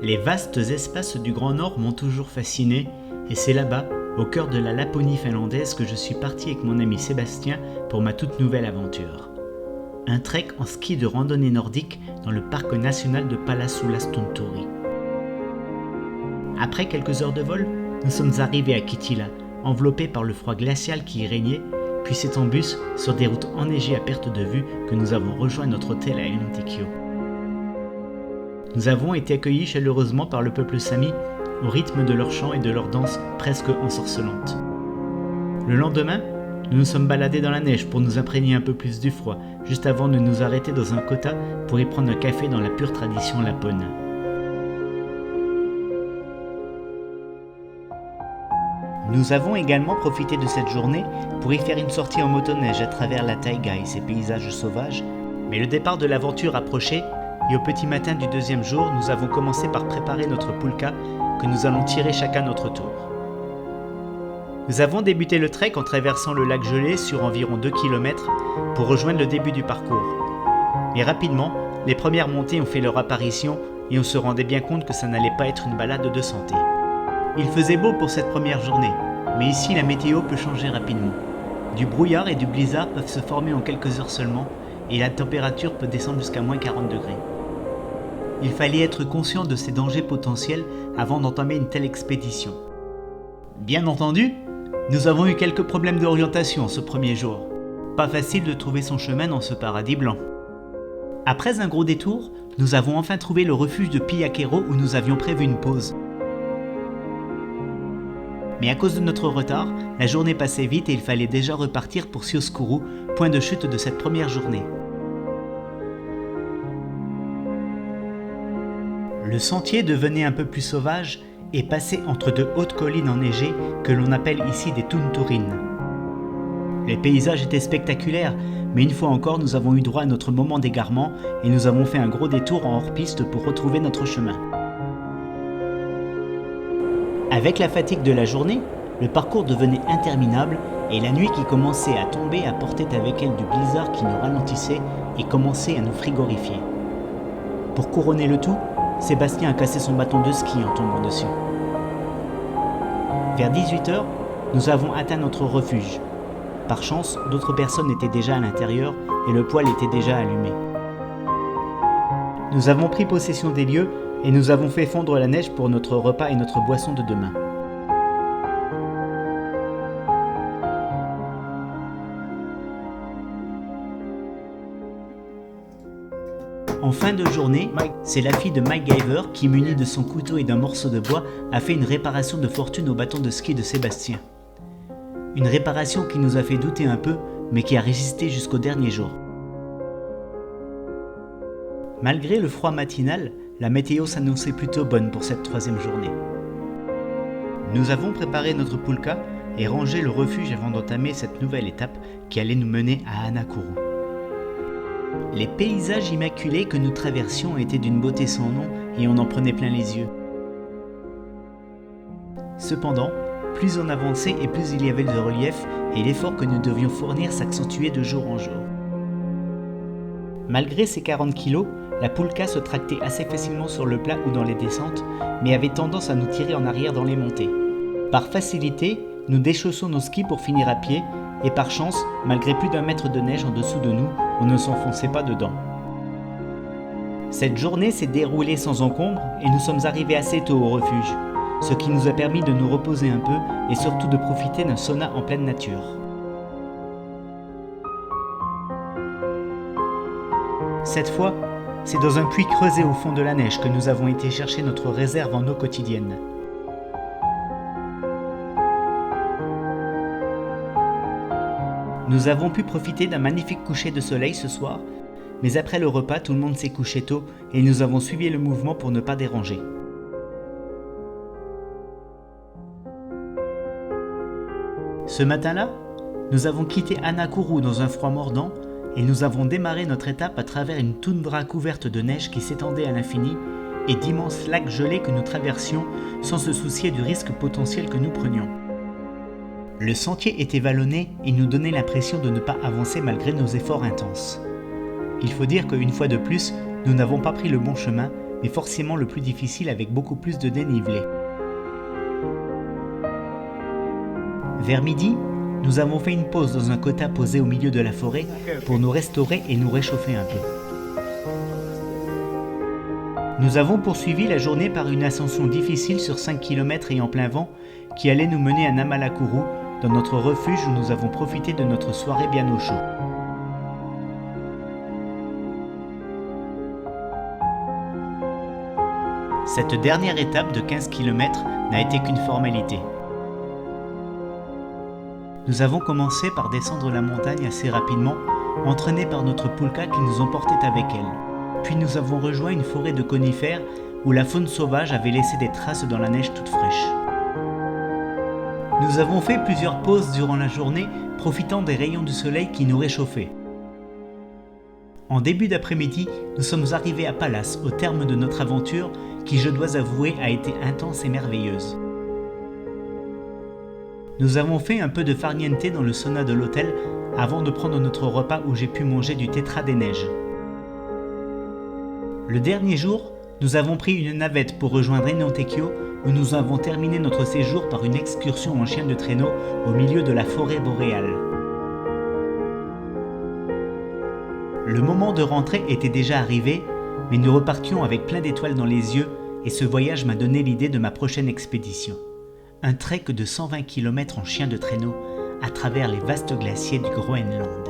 Les vastes espaces du Grand Nord m'ont toujours fasciné et c'est là-bas, au cœur de la Laponie finlandaise, que je suis parti avec mon ami Sébastien pour ma toute nouvelle aventure. Un trek en ski de randonnée nordique dans le parc national de Pallassuostunturi. Après quelques heures de vol, nous sommes arrivés à Kittilä, enveloppés par le froid glacial qui y régnait, puis c'est en bus, sur des routes enneigées à perte de vue, que nous avons rejoint notre hôtel à Enontekiö. Nous avons été accueillis chaleureusement par le peuple sami, au rythme de leurs chants et de leurs danses presque ensorcelantes. Le lendemain, nous nous sommes baladés dans la neige pour nous imprégner un peu plus du froid, juste avant de nous arrêter dans un kota pour y prendre un café dans la pure tradition lapone. Nous avons également profité de cette journée pour y faire une sortie en motoneige à travers la taïga et ses paysages sauvages, mais le départ de l'aventure approchait et au petit matin du deuxième jour, nous avons commencé par préparer notre pulka que nous allons tirer chacun notre tour. Nous avons débuté le trek en traversant le lac gelé sur environ 2 km pour rejoindre le début du parcours. Mais rapidement, les premières montées ont fait leur apparition et on se rendait bien compte que ça n'allait pas être une balade de santé. Il faisait beau pour cette première journée, mais ici la météo peut changer rapidement. Du brouillard et du blizzard peuvent se former en quelques heures seulement et la température peut descendre jusqu'à moins 40 degrés. Il fallait être conscient de ces dangers potentiels avant d'entamer une telle expédition. Bien entendu, nous avons eu quelques problèmes d'orientation ce premier jour. Pas facile de trouver son chemin dans ce paradis blanc. Après un gros détour, nous avons enfin trouvé le refuge de Pyhakero où nous avions prévu une pause. Mais à cause de notre retard, la journée passait vite et il fallait déjà repartir pour Siuskuru, point de chute de cette première journée. Le sentier devenait un peu plus sauvage et passait entre de hautes collines enneigées que l'on appelle ici des tunturines. Les paysages étaient spectaculaires, mais une fois encore nous avons eu droit à notre moment d'égarement et nous avons fait un gros détour en hors-piste pour retrouver notre chemin. Avec la fatigue de la journée, le parcours devenait interminable et la nuit qui commençait à tomber apportait avec elle du blizzard qui nous ralentissait et commençait à nous frigorifier. Pour couronner le tout, Sébastien a cassé son bâton de ski en tombant dessus. Vers 18h, nous avons atteint notre refuge. Par chance, d'autres personnes étaient déjà à l'intérieur et le poêle était déjà allumé. Nous avons pris possession des lieux et nous avons fait fondre la neige pour notre repas et notre boisson de demain. En fin de journée, c'est la fille de MacGyver qui, munie de son couteau et d'un morceau de bois, a fait une réparation de fortune au bâton de ski de Sébastien. Une réparation qui nous a fait douter un peu, mais qui a résisté jusqu'au dernier jour. Malgré le froid matinal, la météo s'annonçait plutôt bonne pour cette troisième journée. Nous avons préparé notre pulka et rangé le refuge avant d'entamer cette nouvelle étape qui allait nous mener à Hanakuru. Les paysages immaculés que nous traversions étaient d'une beauté sans nom et on en prenait plein les yeux. Cependant, plus on avançait et plus il y avait de relief et l'effort que nous devions fournir s'accentuait de jour en jour. Malgré ses 40 kilos, la pulka se tractait assez facilement sur le plat ou dans les descentes, mais avait tendance à nous tirer en arrière dans les montées. Par facilité, nous déchaussons nos skis pour finir à pied, et par chance, malgré plus d'1 mètre de neige en dessous de nous, on ne s'enfonçait pas dedans. Cette journée s'est déroulée sans encombre et nous sommes arrivés assez tôt au refuge, ce qui nous a permis de nous reposer un peu et surtout de profiter d'un sauna en pleine nature. Cette fois, c'est dans un puits creusé au fond de la neige que nous avons été chercher notre réserve en eau quotidienne. Nous avons pu profiter d'un magnifique coucher de soleil ce soir, mais après le repas, tout le monde s'est couché tôt et nous avons suivi le mouvement pour ne pas déranger. Ce matin-là, nous avons quitté Hanakuru dans un froid mordant et nous avons démarré notre étape à travers une toundra couverte de neige qui s'étendait à l'infini et d'immenses lacs gelés que nous traversions sans se soucier du risque potentiel que nous prenions. Le sentier était vallonné et nous donnait l'impression de ne pas avancer malgré nos efforts intenses. Il faut dire qu'une fois de plus, nous n'avons pas pris le bon chemin, mais forcément le plus difficile avec beaucoup plus de dénivelé. Vers midi, nous avons fait une pause dans un quota posé au milieu de la forêt pour nous restaurer et nous réchauffer un peu. Nous avons poursuivi la journée par une ascension difficile sur 5 km et en plein vent qui allait nous mener à Namalakuru, dans notre refuge où nous avons profité de notre soirée bien au chaud. Cette dernière étape de 15 km n'a été qu'une formalité. Nous avons commencé par descendre la montagne assez rapidement, entraînés par notre poulka qui nous emportait avec elle. Puis nous avons rejoint une forêt de conifères où la faune sauvage avait laissé des traces dans la neige toute fraîche. Nous avons fait plusieurs pauses durant la journée, profitant des rayons du soleil qui nous réchauffaient. En début d'après-midi, nous sommes arrivés à Palas, au terme de notre aventure, qui, je dois avouer, a été intense et merveilleuse. Nous avons fait un peu de farniente dans le sauna de l'hôtel avant de prendre notre repas où j'ai pu manger du tétra des neiges. Le dernier jour, nous avons pris une navette pour rejoindre Enontekiö où nous avons terminé notre séjour par une excursion en chien de traîneau au milieu de la forêt boréale. Le moment de rentrer était déjà arrivé, mais nous repartions avec plein d'étoiles dans les yeux et ce voyage m'a donné l'idée de ma prochaine expédition. Un trek de 120 km en chien de traîneau à travers les vastes glaciers du Groenland.